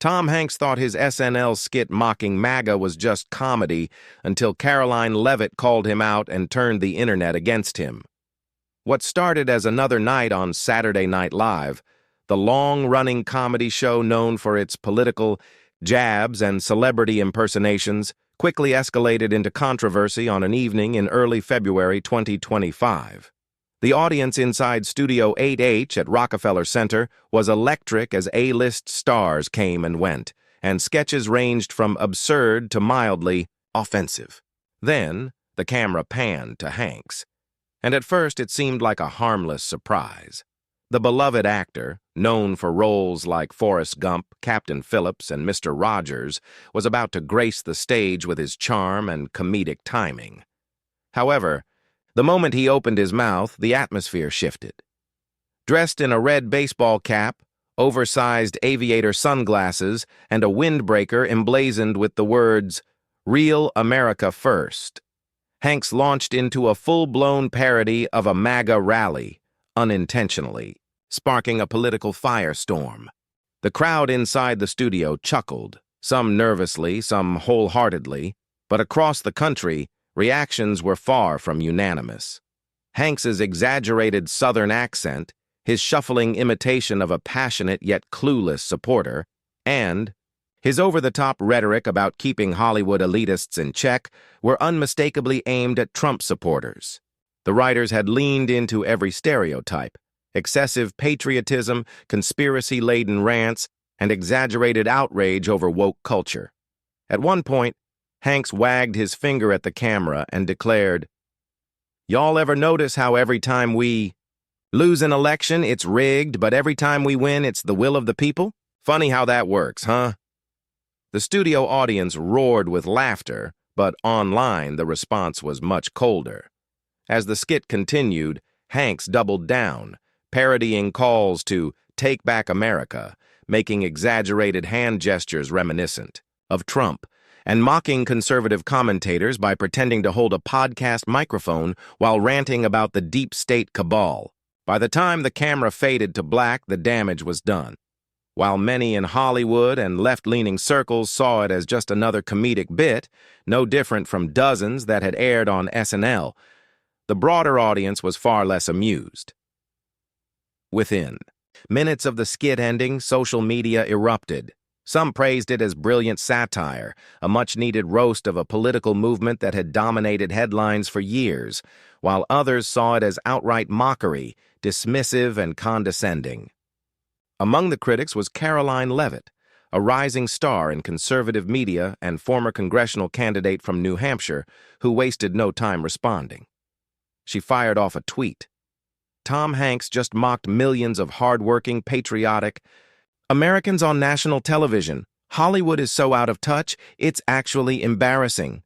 Tom Hanks thought his SNL skit mocking MAGA was just comedy until Karoline Leavitt called him out and turned the internet against him. What started as another night on Saturday Night Live, the long-running comedy show known for its political jabs and celebrity impersonations, quickly escalated into controversy on an evening in early February 2025. The audience inside Studio 8H at Rockefeller Center was electric as A-list stars came and went, and sketches ranged from absurd to mildly offensive. Then, the camera panned to Hanks, and at first it seemed like a harmless surprise. The beloved actor, known for roles like Forrest Gump, Captain Phillips, and Mr. Rogers, was about to grace the stage with his charm and comedic timing. However, the moment he opened his mouth, the atmosphere shifted. Dressed in a red baseball cap, oversized aviator sunglasses, and a windbreaker emblazoned with the words, "Real America First," Hanks launched into a full-blown parody of a MAGA rally, unintentionally, sparking a political firestorm. The crowd inside the studio chuckled, some nervously, some wholeheartedly, but across the country, reactions were far from unanimous. Hanks's exaggerated Southern accent, his shuffling imitation of a passionate yet clueless supporter, and his over-the-top rhetoric about keeping Hollywood elitists in check were unmistakably aimed at Trump supporters. The writers had leaned into every stereotype: excessive patriotism, conspiracy-laden rants, and exaggerated outrage over woke culture. At one point, Hanks wagged his finger at the camera and declared, "Y'all ever notice how every time we lose an election, it's rigged, but every time we win, it's the will of the people? Funny how that works, huh?" The studio audience roared with laughter, but online the response was much colder. As the skit continued, Hanks doubled down, parodying calls to take back America, making exaggerated hand gestures reminiscent of Trump, and mocking conservative commentators by pretending to hold a podcast microphone while ranting about the deep state cabal. By the time the camera faded to black, the damage was done. While many in Hollywood and left-leaning circles saw it as just another comedic bit, no different from dozens that had aired on SNL, the broader audience was far less amused. Within minutes of the skit ending, social media erupted. Some praised it as brilliant satire, a much-needed roast of a political movement that had dominated headlines for years, while others saw it as outright mockery, dismissive and condescending. Among the critics was Karoline Leavitt, a rising star in conservative media and former congressional candidate from New Hampshire, who wasted no time responding. She fired off a tweet. Tom Hanks just mocked millions of hard-working, patriotic Americans on national television. Hollywood is so out of touch, it's actually embarrassing.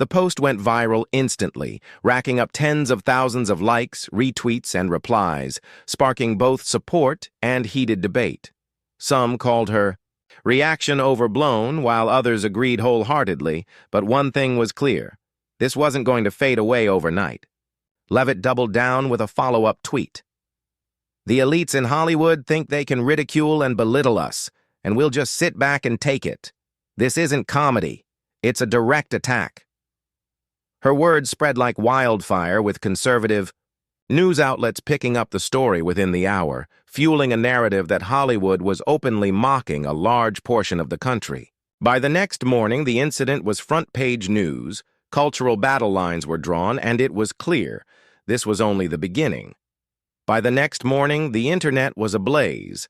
The post went viral instantly, racking up tens of thousands of likes, retweets, and replies, sparking both support and heated debate. Some called her reaction overblown, while others agreed wholeheartedly, but one thing was clear: this wasn't going to fade away overnight. Leavitt doubled down with a follow-up tweet. "The elites in Hollywood think they can ridicule and belittle us, and we'll just sit back and take it. This isn't comedy. It's a direct attack." Her words spread like wildfire, with conservative news outlets picking up the story within the hour, fueling a narrative that Hollywood was openly mocking a large portion of the country. By the next morning, the incident was front-page news, cultural battle lines were drawn, and it was clear this was only the beginning. By the next morning, the internet was ablaze.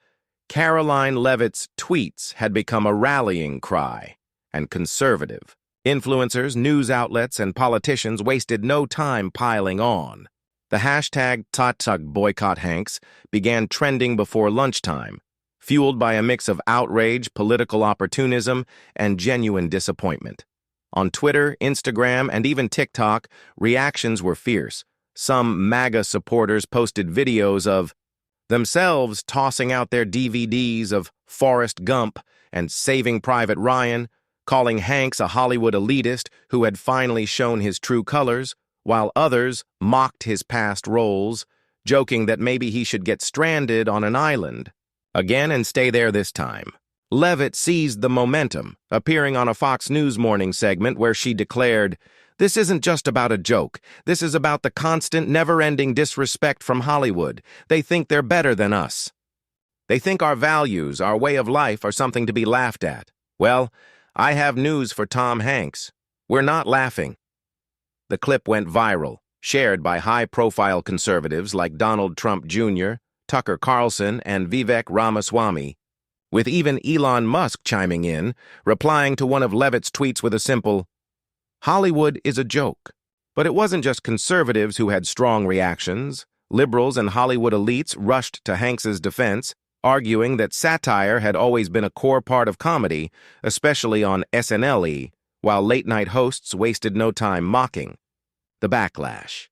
Karoline Leavitt's tweets had become a rallying cry, and conservative influencers, news outlets, and politicians wasted no time piling on. The hashtag #boycott_Hanks began trending before lunchtime, fueled by a mix of outrage, political opportunism, and genuine disappointment. On Twitter, Instagram, and even TikTok, reactions were fierce. Some MAGA supporters posted videos of themselves tossing out their DVDs of Forrest Gump and Saving Private Ryan, calling Hanks a Hollywood elitist who had finally shown his true colors, while others mocked his past roles, joking that maybe he should get stranded on an island again and stay there this time. Leavitt seized the momentum, appearing on a Fox News morning segment where she declared, "This isn't just about a joke. This is about the constant, never-ending disrespect from Hollywood. They think they're better than us. They think our values, our way of life, are something to be laughed at. Well, I have news for Tom Hanks. We're not laughing." The clip went viral, shared by high-profile conservatives like Donald Trump Jr., Tucker Carlson, and Vivek Ramaswamy, with even Elon Musk chiming in, replying to one of Leavitt's tweets with a simple, "Hollywood is a joke." But it wasn't just conservatives who had strong reactions. Liberals and Hollywood elites rushed to Hanks's defense, arguing that satire had always been a core part of comedy, especially on SNL, while late-night hosts wasted no time mocking. The backlash.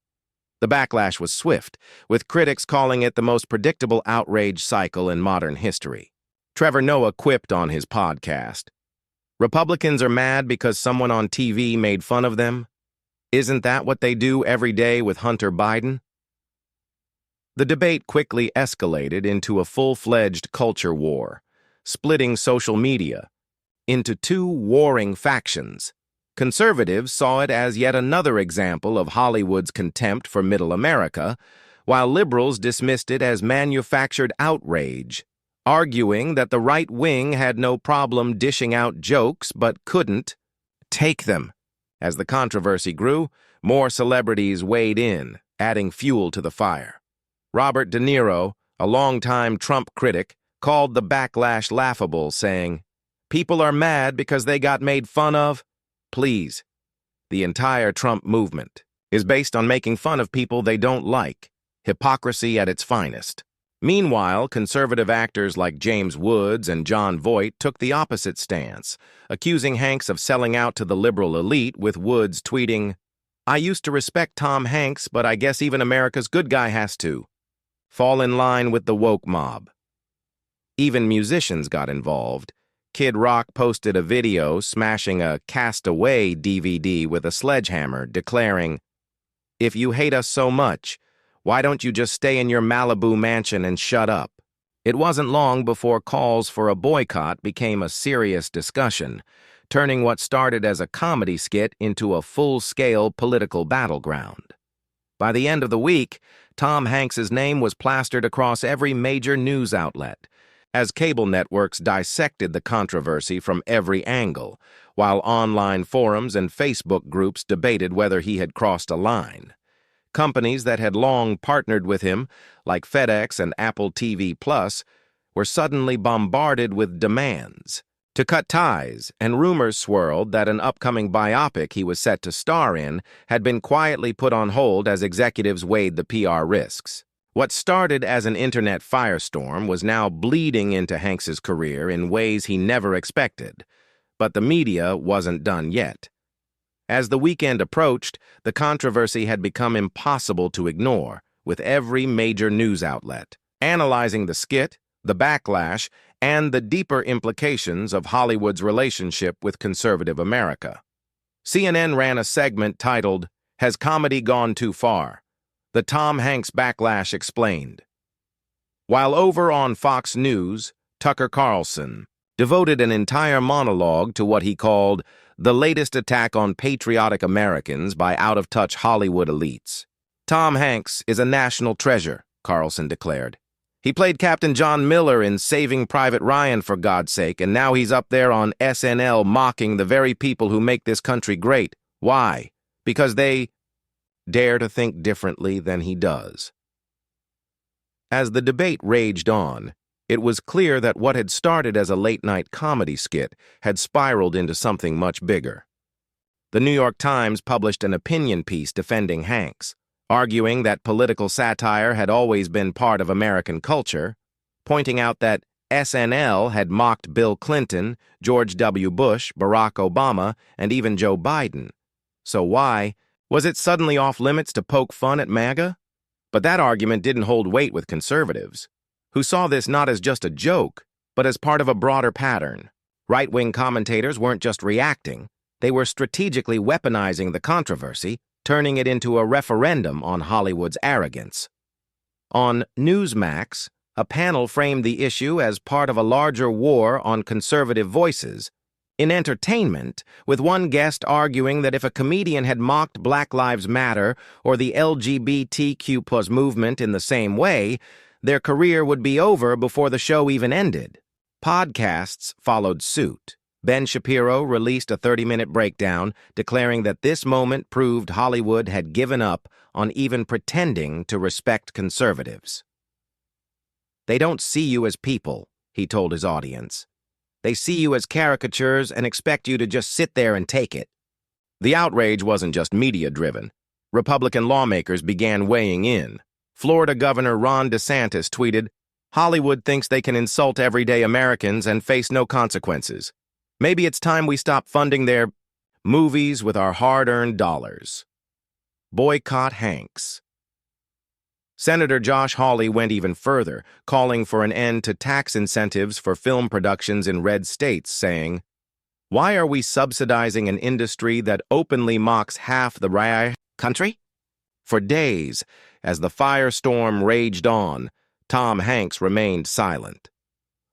The backlash was swift, with critics calling it the most predictable outrage cycle in modern history. Trevor Noah quipped on his podcast, "Republicans are mad because someone on TV made fun of them? Isn't that what they do every day with Hunter Biden?" The debate quickly escalated into a full-fledged culture war, splitting social media into two warring factions. Conservatives saw it as yet another example of Hollywood's contempt for middle America, while liberals dismissed it as manufactured outrage, arguing that the right wing had no problem dishing out jokes but couldn't take them. As the controversy grew, more celebrities weighed in, adding fuel to the fire. Robert De Niro, a longtime Trump critic, called the backlash laughable, saying, "People are mad because they got made fun of? Please." The entire Trump movement is based on making fun of people they don't like, hypocrisy at its finest. Meanwhile, conservative actors like James Woods and Jon Voight took the opposite stance, accusing Hanks of selling out to the liberal elite, with Woods tweeting, "I used to respect Tom Hanks, but I guess even America's good guy has to fall in line with the woke mob." Even musicians got involved. Kid Rock posted a video smashing a Castaway DVD with a sledgehammer, declaring, "If you hate us so much, why don't you just stay in your Malibu mansion and shut up?" It wasn't long before calls for a boycott became a serious discussion, turning what started as a comedy skit into a full-scale political battleground. By the end of the week, Tom Hanks's name was plastered across every major news outlet, as cable networks dissected the controversy from every angle, while online forums and Facebook groups debated whether he had crossed a line. Companies that had long partnered with him, like FedEx and Apple TV Plus, were suddenly bombarded with demands to cut ties, and rumors swirled that an upcoming biopic he was set to star in had been quietly put on hold as executives weighed the PR risks. What started as an internet firestorm was now bleeding into Hanks's career in ways he never expected, but the media wasn't done yet. As the weekend approached, the controversy had become impossible to ignore, with every major news outlet analyzing the skit, the backlash, and the deeper implications of Hollywood's relationship with conservative America. CNN ran a segment titled, "Has Comedy Gone Too Far?" The Tom Hanks backlash explained. While over on Fox News, Tucker Carlson devoted an entire monologue to what he called the latest attack on patriotic Americans by out-of-touch Hollywood elites. "Tom Hanks is a national treasure," Carlson declared. "He played Captain John Miller in Saving Private Ryan, for God's sake, and now he's up there on SNL mocking the very people who make this country great. Why? Because they dare to think differently than he does." As the debate raged on, it was clear that what had started as a late-night comedy skit had spiraled into something much bigger. The New York Times published an opinion piece defending Hanks, arguing that political satire had always been part of American culture, pointing out that SNL had mocked Bill Clinton, George W. Bush, Barack Obama, and even Joe Biden. So why was it suddenly off-limits to poke fun at MAGA? But that argument didn't hold weight with conservatives, who saw this not as just a joke, but as part of a broader pattern. Right-wing commentators weren't just reacting, they were strategically weaponizing the controversy, turning it into a referendum on Hollywood's arrogance. On Newsmax, A panel framed the issue as part of a larger war on conservative voices. In entertainment, with one guest arguing that if a comedian had mocked Black Lives Matter or the LGBTQ+ movement in the same way, their career would be over before the show even ended. Podcasts followed suit. Ben Shapiro released a 30-minute breakdown declaring that this moment proved Hollywood had given up on even pretending to respect conservatives. "They don't see you as people," he told his audience. "They see you as caricatures and expect you to just sit there and take it." The outrage wasn't just media-driven. Republican lawmakers began weighing in. Florida Governor Ron DeSantis tweeted, "Hollywood thinks they can insult everyday Americans and face no consequences. Maybe it's time we stop funding their movies with our hard-earned dollars." Boycott Hanks. Senator Josh Hawley went even further, calling for an end to tax incentives for film productions in red states, saying, "Why are we subsidizing an industry that openly mocks half the country?" For days, as the firestorm raged on, Tom Hanks remained silent.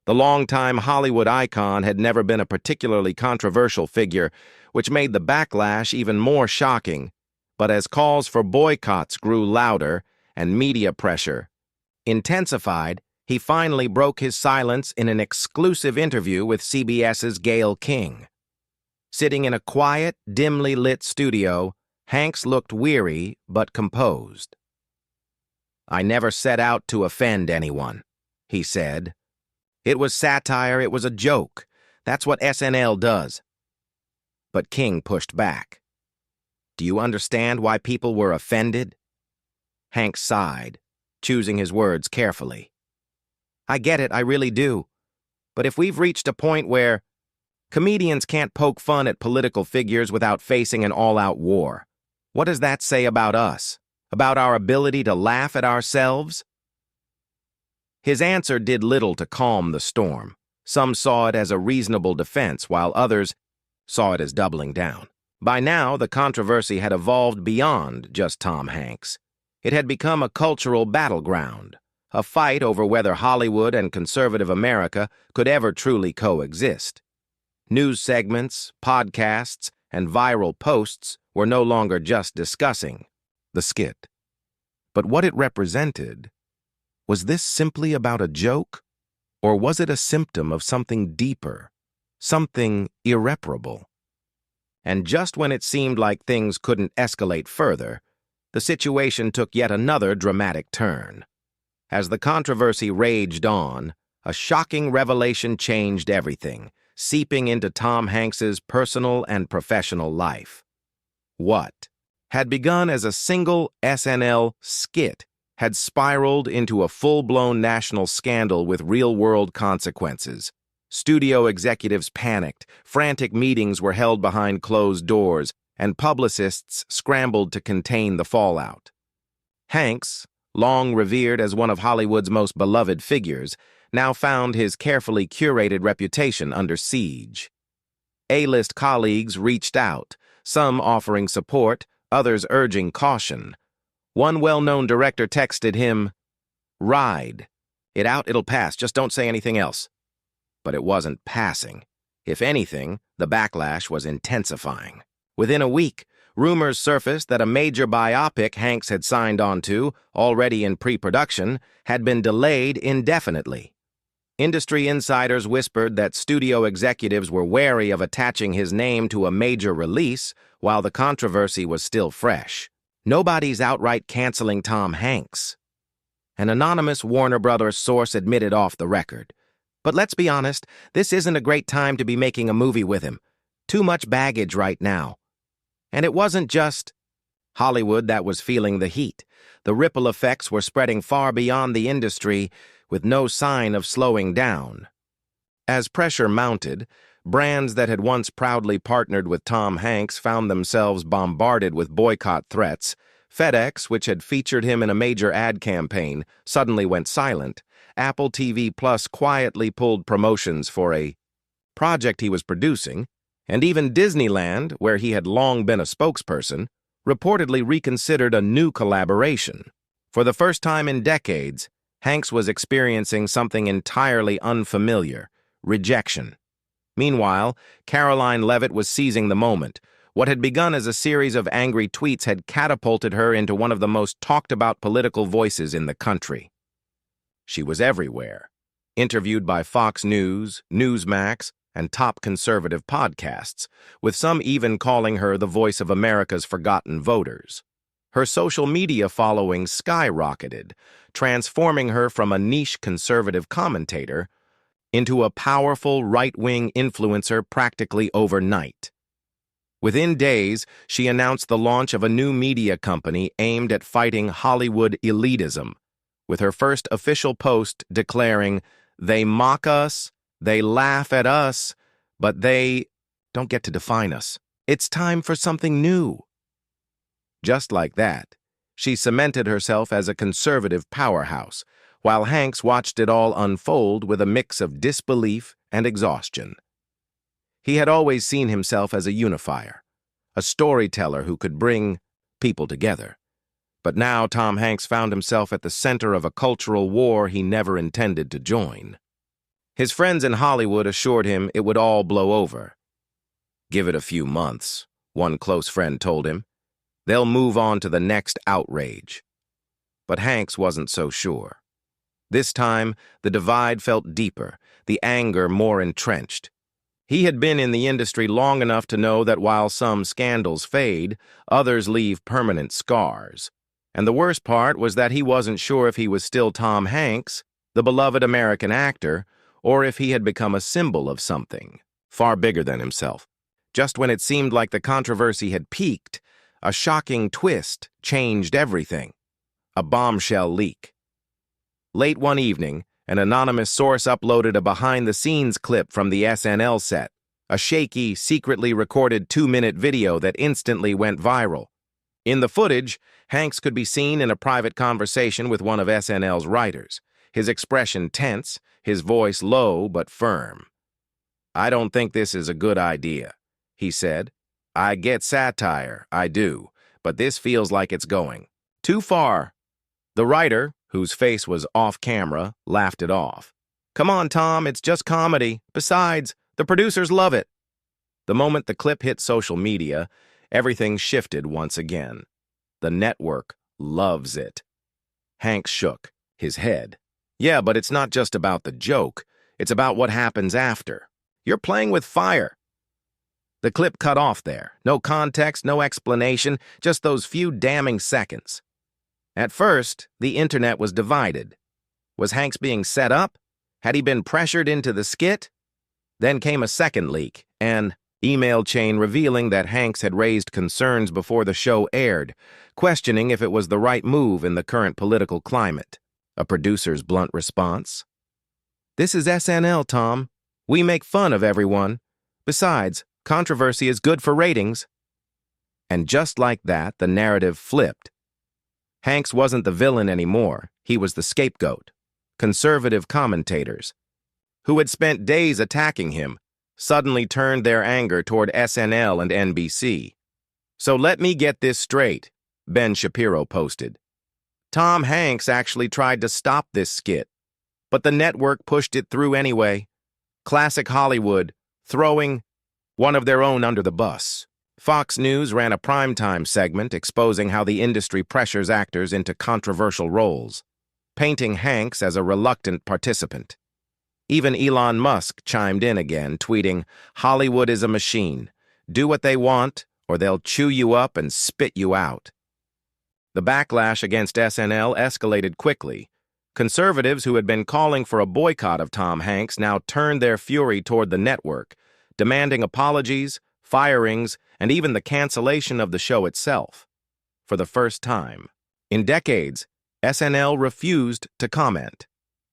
The longtime Hollywood icon had never been a particularly controversial figure, which made the backlash even more shocking. But as calls for boycotts grew louder and media pressure intensified, he finally broke his silence in an exclusive interview with CBS's Gayle King. Sitting in a quiet, dimly lit studio, Hanks looked weary but composed. "I never set out to offend anyone," he said. "It was satire, it was a joke. That's what SNL does." But King pushed back. "Do you understand why people were offended?" Hanks sighed, choosing his words carefully. "I get it, I really do. But if we've reached a point where comedians can't poke fun at political figures without facing an all-out war, what does that say about us? About our ability to laugh at ourselves?" His answer did little to calm the storm. Some saw it as a reasonable defense, while others saw it as doubling down. By now, the controversy had evolved beyond just Tom Hanks. It had become a cultural battleground, a fight over whether Hollywood and conservative America could ever truly coexist. News segments, podcasts, and viral posts were no longer just discussing the skit. But what it represented, was this simply about a joke? Or was it a symptom of something deeper, something irreparable? And just when it seemed like things couldn't escalate further, the situation took yet another dramatic turn. As the controversy raged on, a shocking revelation changed everything, seeping into Tom Hanks's personal and professional life. What had begun as a single SNL skit had spiraled into a full-blown national scandal with real-world consequences. Studio executives panicked, frantic meetings were held behind closed doors, and publicists scrambled to contain the fallout. Hanks, long revered as one of Hollywood's most beloved figures, now found his carefully curated reputation under siege. A-list colleagues reached out, some offering support, others urging caution. One well-known director texted him, "Ride it out, it'll pass, just don't say anything else." But it wasn't passing. If anything, the backlash was intensifying. Within a week, rumors surfaced that a major biopic Hanks had signed on to, already in pre-production, had been delayed indefinitely. Industry insiders whispered that studio executives were wary of attaching his name to a major release while the controversy was still fresh. Nobody's outright canceling Tom Hanks. An anonymous Warner Brothers source admitted off the record. But let's be honest, this isn't a great time to be making a movie with him. Too much baggage right now. And it wasn't just Hollywood that was feeling the heat. The ripple effects were spreading far beyond the industry, with no sign of slowing down. As pressure mounted, brands that had once proudly partnered with Tom Hanks found themselves bombarded with boycott threats. FedEx, which had featured him in a major ad campaign, suddenly went silent. Apple TV Plus quietly pulled promotions for a project he was producing, and even Disneyland, where he had long been a spokesperson, reportedly reconsidered a new collaboration. For the first time in decades, Hanks was experiencing something entirely unfamiliar: rejection. Meanwhile, Karoline Leavitt was seizing the moment. What had begun as a series of angry tweets had catapulted her into one of the most talked-about political voices in the country. She was everywhere, interviewed by Fox News, Newsmax, and top conservative podcasts, with some even calling her the voice of America's forgotten voters. Her social media following skyrocketed, transforming her from a niche conservative commentator into a powerful right-wing influencer practically overnight. Within days, she announced the launch of a new media company aimed at fighting Hollywood elitism, with her first official post declaring, "They mock us, they laugh at us, but they don't get to define us. It's time for something new." Just like that, she cemented herself as a conservative powerhouse, while Hanks watched it all unfold with a mix of disbelief and exhaustion. He had always seen himself as a unifier, a storyteller who could bring people together. But now Tom Hanks found himself at the center of a cultural war he never intended to join. His friends in Hollywood assured him it would all blow over. "Give it a few months," one close friend told him. "They'll move on to the next outrage." But Hanks wasn't so sure. This time, the divide felt deeper, the anger more entrenched. He had been in the industry long enough to know that while some scandals fade, others leave permanent scars. And the worst part was that he wasn't sure if he was still Tom Hanks, the beloved American actor, or if he had become a symbol of something far bigger than himself. Just when it seemed like the controversy had peaked, a shocking twist changed everything: a bombshell leak. Late one evening, an anonymous source uploaded a behind-the-scenes clip from the SNL set, a shaky, secretly recorded 2-minute video that instantly went viral. In the footage, Hanks could be seen in a private conversation with one of SNL's writers, his expression tense, his voice low but firm. "I don't think this is a good idea," he said. "I get satire, I do, but this feels like it's going too far." The writer, whose face was off-camera, laughed it off. "Come on, Tom, it's just comedy. Besides, the producers love it." The moment the clip hit social media, everything shifted once again. The network loves it. Hanks shook his head. "Yeah, but it's not just about the joke. It's about what happens after. You're playing with fire." The clip cut off there. No context, no explanation, just those few damning seconds. At first, the internet was divided. Was Hanks being set up? Had he been pressured into the skit? Then came a second leak, an email chain revealing that Hanks had raised concerns before the show aired, questioning if it was the right move in the current political climate. A producer's blunt response: "This is SNL, Tom. We make fun of everyone. Besides, controversy is good for ratings." And just like that, the narrative flipped. Hanks wasn't the villain anymore. He was the scapegoat. Conservative commentators, who had spent days attacking him, suddenly turned their anger toward SNL and NBC. "So let me get this straight," Ben Shapiro posted. "Tom Hanks actually tried to stop this skit, but the network pushed it through anyway. Classic Hollywood, throwing one of their own under the bus." Fox News ran a primetime segment exposing how the industry pressures actors into controversial roles, painting Hanks as a reluctant participant. Even Elon Musk chimed in again, tweeting, "Hollywood is a machine. Do what they want, or they'll chew you up and spit you out." The backlash against SNL escalated quickly. Conservatives who had been calling for a boycott of Tom Hanks now turned their fury toward the network, demanding apologies, firings, and even the cancellation of the show itself. For the first time in decades, SNL refused to comment.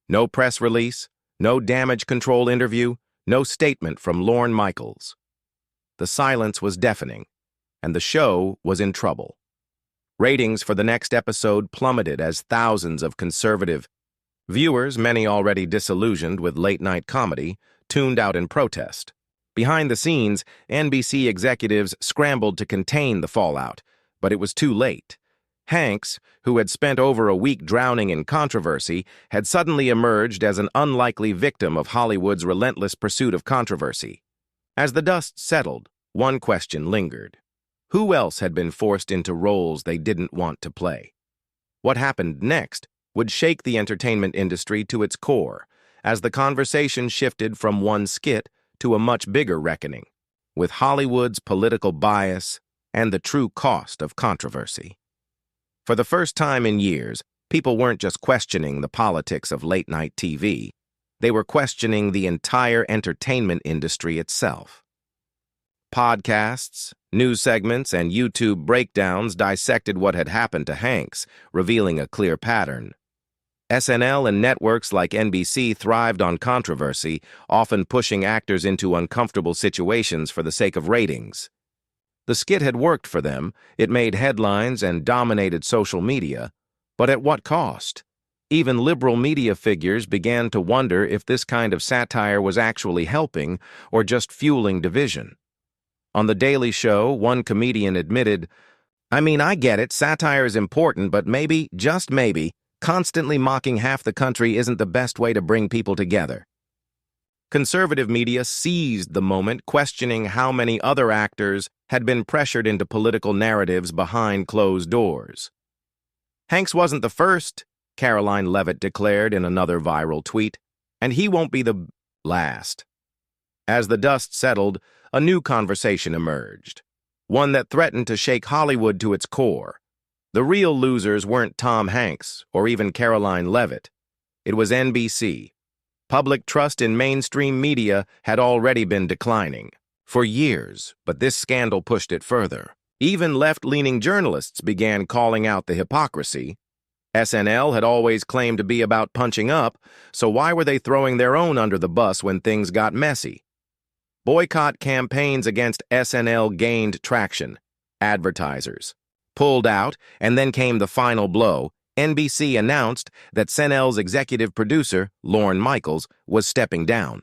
No press release, no damage control interview, no statement from Lorne Michaels. The silence was deafening, and the show was in trouble. Ratings for the next episode plummeted as thousands of conservative viewers, many already disillusioned with late-night comedy, tuned out in protest. Behind the scenes, NBC executives scrambled to contain the fallout, but it was too late. Hanks, who had spent over a week drowning in controversy, had suddenly emerged as an unlikely victim of Hollywood's relentless pursuit of controversy. As the dust settled, one question lingered. Who else had been forced into roles they didn't want to play? What happened next would shake the entertainment industry to its core, as the conversation shifted from one skit to a much bigger reckoning, with Hollywood's political bias and the true cost of controversy. For the first time in years, people weren't just questioning the politics of late-night TV. They were questioning the entire entertainment industry itself. Podcasts, news segments, and YouTube breakdowns dissected what had happened to Hanks, revealing a clear pattern. SNL and networks like NBC thrived on controversy, often pushing actors into uncomfortable situations for the sake of ratings. The skit had worked for them, it made headlines and dominated social media, but at what cost? Even liberal media figures began to wonder if this kind of satire was actually helping or just fueling division. On The Daily Show, one comedian admitted, I get it, satire is important, but maybe, just maybe, constantly mocking half the country isn't the best way to bring people together. Conservative media seized the moment, questioning how many other actors had been pressured into political narratives behind closed doors. Hanks wasn't the first, Karoline Leavitt declared in another viral tweet, and he won't be the last. As the dust settled, a new conversation emerged, one that threatened to shake Hollywood to its core. The real losers weren't Tom Hanks or even Karoline Leavitt. It was NBC. Public trust in mainstream media had already been declining for years, but this scandal pushed it further. Even left-leaning journalists began calling out the hypocrisy. SNL had always claimed to be about punching up, so why were they throwing their own under the bus when things got messy? Boycott campaigns against SNL gained traction. Advertisers pulled out, and then came the final blow. NBC announced that SNL's executive producer, Lorne Michaels, was stepping down.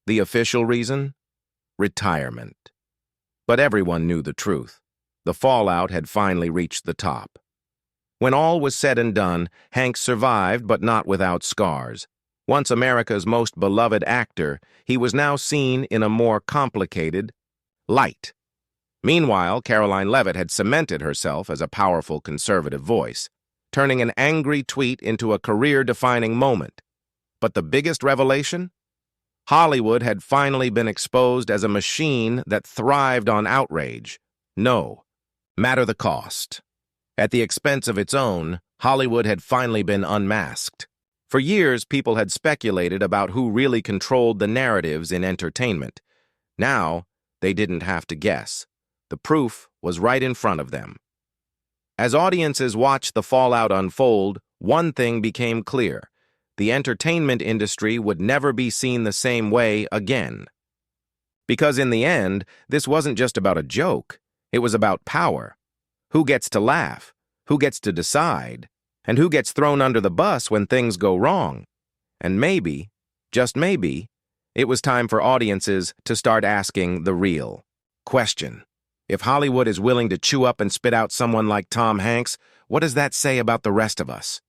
The official reason? Retirement. But everyone knew the truth. The fallout had finally reached the top. When all was said and done, Hanks survived, but not without scars. Once America's most beloved actor, he was now seen in a more complicated light. Meanwhile, Karoline Leavitt had cemented herself as a powerful conservative voice, turning an angry tweet into a career-defining moment. But the biggest revelation? Hollywood had finally been exposed as a machine that thrived on outrage. No matter the cost. At the expense of its own, Hollywood had finally been unmasked. For years, people had speculated about who really controlled the narratives in entertainment. Now, they didn't have to guess. The proof was right in front of them. As audiences watched the fallout unfold, one thing became clear. The entertainment industry would never be seen the same way again. Because in the end, this wasn't just about a joke. It was about power. Who gets to laugh? Who gets to decide? And who gets thrown under the bus when things go wrong? And maybe, just maybe, it was time for audiences to start asking the real question. If Hollywood is willing to chew up and spit out someone like Tom Hanks, what does that say about the rest of us?